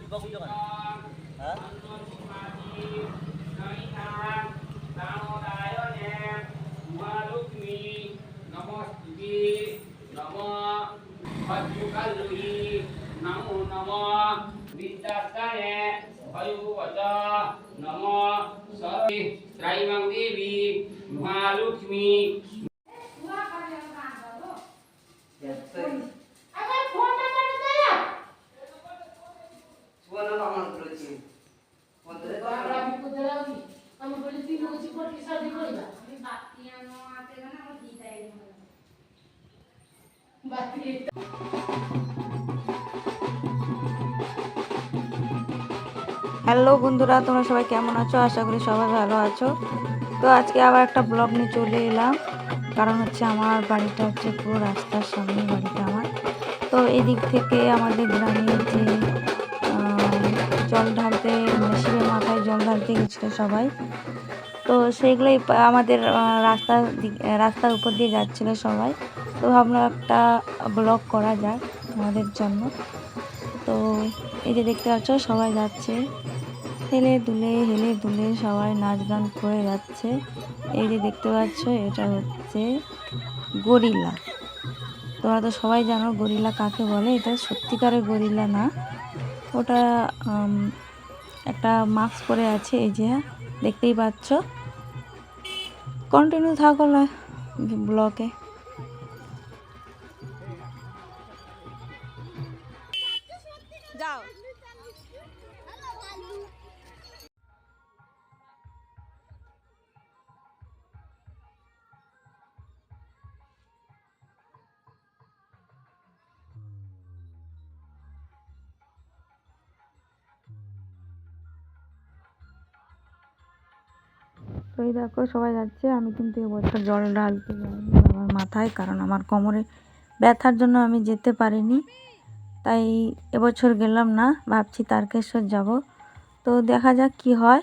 नमो नमः विद्यास्ताने भयुवता नमो सरस्वती त्रैवं देवी महालक्ष्मी হ্যালো বন্ধুরা, তোমরা সবাই কেমন আছো? আশা করি সবাই ভালো আছো। তো আজকে আবার একটা ব্লগ নিয়ে চলে এলাম, কারণ হচ্ছে আমার বাড়িটা হচ্ছে পুরো রাস্তার সামনে বাড়িটা আমার। তো এদিক থেকে আমাদের গ্রামে যে জল ঢালতে শিবের মাথায় জল ঢালতে গেছিলো সবাই, তো সেইগুলোই আমাদের রাস্তার উপর দিয়ে যাচ্ছিলো সবাই। তো ভাবলাম একটা ব্লগ করা যাক আমাদের জন্য। তো এই যে দেখতে পাচ্ছ সবাই যাচ্ছে, হেলে দুলে সবাই নাচ গান করে যাচ্ছে। এই যে দেখতে পাচ্ছ এটা হচ্ছে গরিলা। তোমরা তো সবাই জানো গরিলা কাকে বলে। এটা সত্যিকারের গরিলা না, ওটা একটা মাস্ক পরে আছে। এই যে দেখতেই পাচ্ছ। কন্টিনিউ থাকো ব্লকে। যাও। তো এই দেখো সবাই যাচ্ছে, আমি কিন্তু এবছর জল ঢালতে যাইনি বাবার মাথায়, কারণ আমার কোমরে ব্যথার জন্য আমি যেতে পারিনি। তাই এবছর গেলাম না, ভাবছি তারকেশ্বর যাব। তো দেখা যাক কি হয়।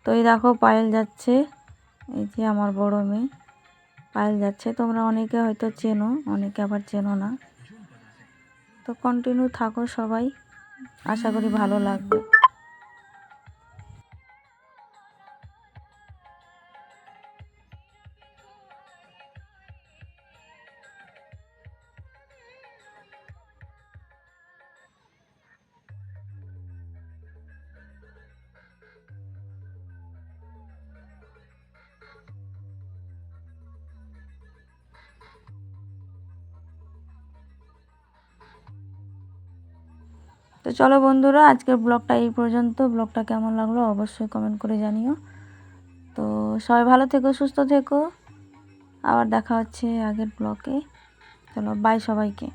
তো এই দেখো পায়েল যাচ্ছে, এই যে আমার বড় মেয়ে পায়েল যাচ্ছে। তোমরা অনেকে হয়তো চেনো, অনেকে আবার চেনো না। তো কন্টিনিউ থাকো সবাই, আশা করি ভালো লাগবে। তো চলো বন্ধুরা, আজকের ব্লগটা এই পর্যন্ত। ব্লগটা কেমন লাগলো অবশ্যই কমেন্ট করে জানিও। তো সবাই ভালো থেকো, সুস্থ থেকো। আবার দেখা হচ্ছে আগের ব্লগে। চলো বাই সবাইকে।